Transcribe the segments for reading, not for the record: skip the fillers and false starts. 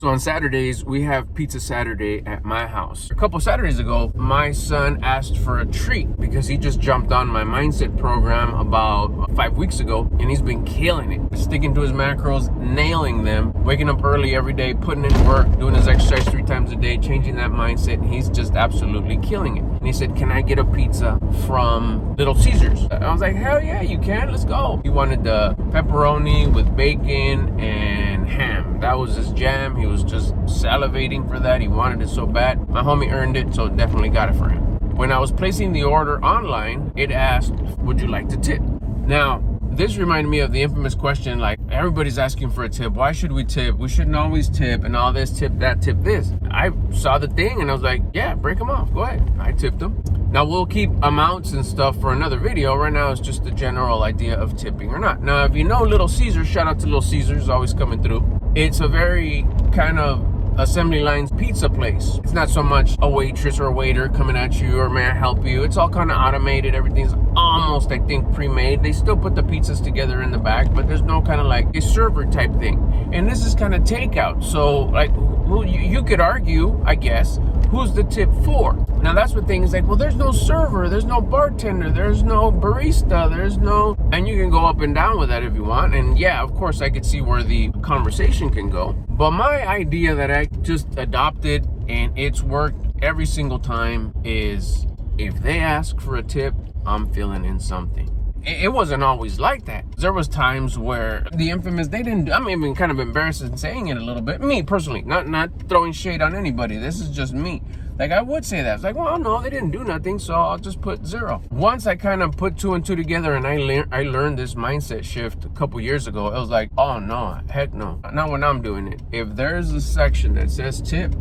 So on Saturdays, we have Pizza Saturday at my house. A couple Saturdays ago, my son asked for a treat because he just jumped on my mindset program about 5 weeks ago, and he's been killing it. Sticking to his macros, nailing them, waking up early every day, putting in work, doing his exercise 3 times a day, changing that mindset. He's just absolutely killing it. And he said, can I get a pizza from Little Caesars? I was like, hell yeah, you can, let's go. He wanted the pepperoni with bacon and ham. That was his jam. He was just salivating for that. He wanted it so bad. My homie earned it, so definitely got it for him. When I was placing the order online, it asked, would you like to tip? Now, this reminded me of the infamous question, like, everybody's asking for a tip. Why should we tip? We shouldn't always tip and all this, tip that, tip this. I saw the thing and I was like, yeah, break them off. Go ahead. I tipped them. Now, we'll keep amounts and stuff for another video. Right now, it's just the general idea of tipping or not. Now, if you know Little Caesars, shout out to Little Caesars, always coming through. It's a very kind of assembly lines pizza place. It's not so much a waitress or a waiter coming at you or may I help you. It's all kind of automated. Everything's almost, I think, pre-made. They still put the pizzas together in the back, but there's no kind of like a server type thing. And this is kind of takeout. So like you could argue, I guess, who's the tip for? Now that's what things like, well, there's no server, there's no bartender, there's no barista, there's no, and you can go up and down with that if you want. And yeah, of course I could see where the conversation can go. But my idea that I just adopted and it's worked every single time is if they ask for a tip, I'm filling in something. It wasn't always like that. There was times where the infamous, I'm even kind of embarrassed in saying it a little bit. Me personally, not throwing shade on anybody. This is just me. Like I would say that. It's like, well, no, they didn't do nothing, so I'll just put 0. Once I kind of put 2 and 2 together and I learned this mindset shift a couple years ago, it was like, oh no, heck no. Not when I'm doing it. If there's a section that says tip,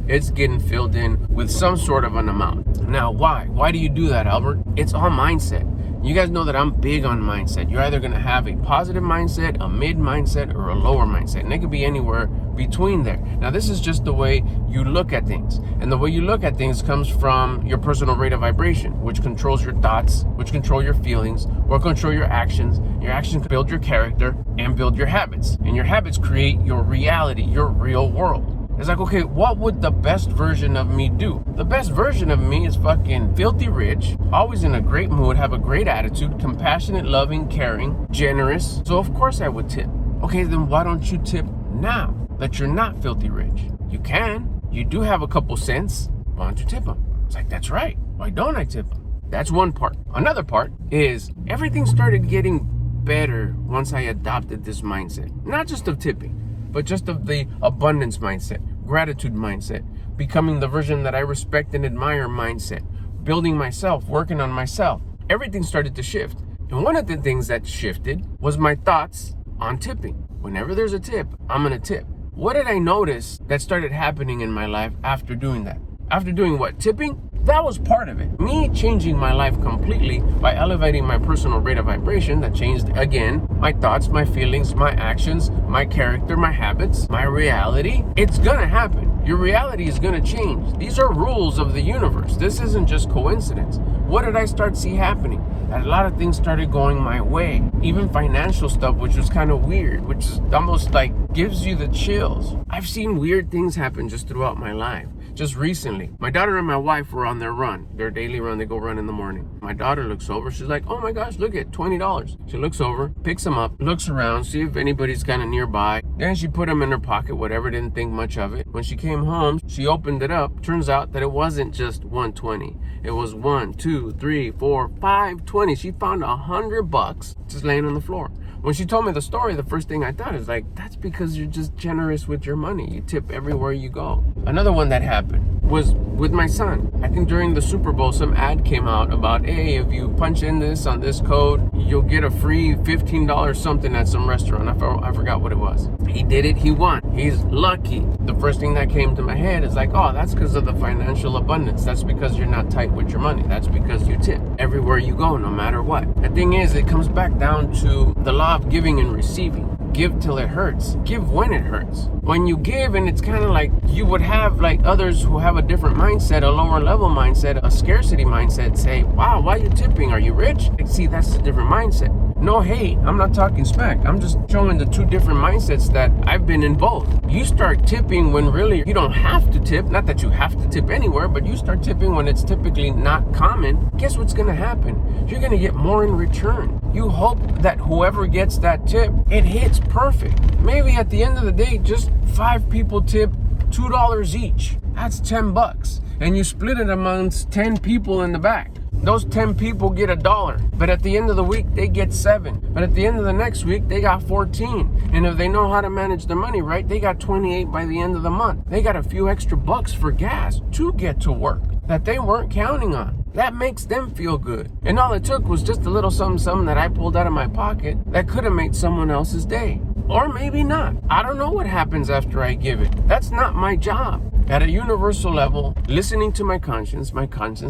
it's getting filled in with some sort of an amount. Now, why? Why do you do that, Albert? It's all mindset. You guys know that I'm big on mindset. You're either going to have a positive mindset, a mid mindset, or a lower mindset. And it could be anywhere between there. Now, this is just the way you look at things. And the way you look at things comes from your personal rate of vibration, which controls your thoughts, which control your feelings, or control your actions. Your actions build your character and build your habits. And your habits create your reality, your real world. It's like, okay, what would the best version of me do? The best version of me is fucking filthy rich, always in a great mood, have a great attitude, compassionate, loving, caring, generous. So of course I would tip. Okay, then why don't you tip now that you're not filthy rich? You can. You do have a couple cents. Why don't you tip them? It's like, that's right. Why don't I tip them? That's one part. Another part is everything started getting better once I adopted this mindset. Not just of tipping, but just of the abundance mindset, gratitude mindset, becoming the version that I respect and admire mindset, building myself, working on myself. Everything started to shift. And one of the things that shifted was my thoughts on tipping. Whenever there's a tip, I'm gonna tip. What did I notice that started happening in my life after doing that? After doing what? Tipping? That was part of it. Me changing my life completely by elevating my personal rate of vibration that changed, again, my thoughts, my feelings, my actions, my character, my habits, my reality. It's gonna happen. Your reality is gonna change. These are rules of the universe. This isn't just coincidence. What did I start to see happening? That a lot of things started going my way. Even financial stuff, which was kind of weird, which is almost like gives you the chills. I've seen weird things happen just throughout my life. Just recently, my daughter and my wife were on their run, their daily run. They go run in the morning. My daughter looks over. She's like, oh my gosh, look at $20. She looks over, picks them up, looks around, see if anybody's kind of nearby. Then she put them in her pocket, whatever, didn't think much of it. When she came home, she opened it up. Turns out that it wasn't just 120. It was 1, 2, 3, 4, 5, 20. She found $100 just laying on the floor. When she told me the story, the first thing I thought is like, that's because you're just generous with your money. You tip everywhere you go. Another one that happened was with my son. I think during the Super Bowl, some ad came out about, hey, if you punch in this on this code, you'll get a free $15 something at some restaurant. I forgot what it was. He did it. He won. He's lucky. The first thing that came to my head is like, oh, that's because of the financial abundance. That's because you're not tight with your money. That's because you tip everywhere you go, no matter what. The thing is, it comes back down to the law of giving and receiving. Give till it hurts. Give when it hurts. When you give, and it's kind of like you would have like others who have a different mindset, a lower level mindset, a scarcity mindset, say, wow, why are you tipping? Are you rich? See, that's a different mindset. No hate. I'm not talking smack. I'm just showing the two different mindsets that I've been in both. You start tipping when really you don't have to tip. Not that you have to tip anywhere, but you start tipping when it's typically not common. Guess what's going to happen? You're going to get more in return. You hope that whoever gets that tip, it hits perfect. Maybe at the end of the day, just 5 people tip $2 each. That's $10. And you split it amongst 10 people in the back. Those 10 people get $1, but at the end of the week, they get 7. But at the end of the next week, they got 14. And if they know how to manage their money right, they got 28 by the end of the month. They got a few extra bucks for gas to get to work that they weren't counting on. That makes them feel good. And all it took was just a little something that I pulled out of my pocket that could have made someone else's day. Or maybe not. I don't know what happens after I give it. That's not my job. At a universal level, listening to my conscience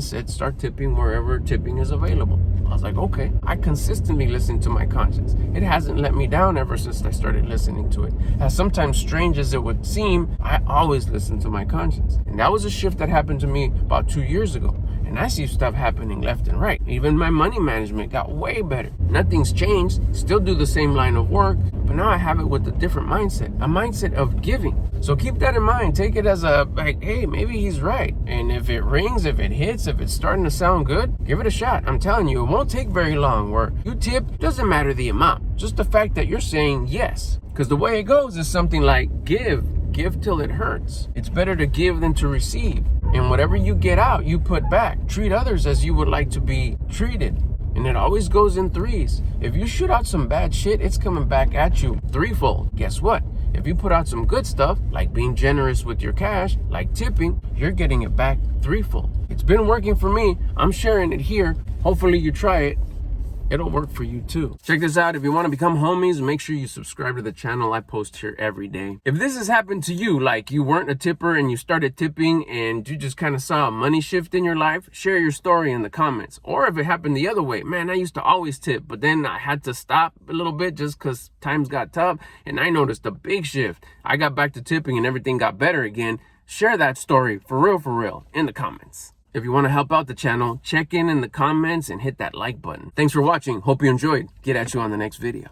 said start tipping wherever tipping is available. I was like, okay. I consistently listen to my conscience. It hasn't let me down ever since I started listening to it. As sometimes strange as it would seem, I always listen to my conscience. And that was a shift that happened to me about 2 years ago. And I see stuff happening left and right. Even my money management got way better. Nothing's changed. Still do the same line of work. But now I have it with a different mindset. A mindset of giving. So keep that in mind. Take it as a, like, hey, maybe he's right. And if it rings, if it hits, if it's starting to sound good, give it a shot. I'm telling you, it won't take very long. Where you tip, doesn't matter the amount. Just the fact that you're saying yes. Because the way it goes is something like give till it hurts. It's better to give than to receive. And whatever you get out, you put back. Treat others as you would like to be treated. And it always goes in threes. If you shoot out some bad shit, it's coming back at you threefold. Guess what? If you put out some good stuff, like being generous with your cash, like tipping, you're getting it back threefold. It's been working for me. I'm sharing it here. Hopefully you try it. It'll work for you too. Check this out. If you want to become homies, make sure you subscribe to the channel. I post here every day. If this has happened to you, like you weren't a tipper and you started tipping and you just kind of saw a money shift in your life, share your story in the comments. Or if it happened the other way, man, I used to always tip, but then I had to stop a little bit just because times got tough and I noticed a big shift. I got back to tipping and everything got better again. Share that story for real in the comments. If you want to help out the channel, check in the comments and hit that like button. Thanks for watching. Hope you enjoyed. Get at you on the next video.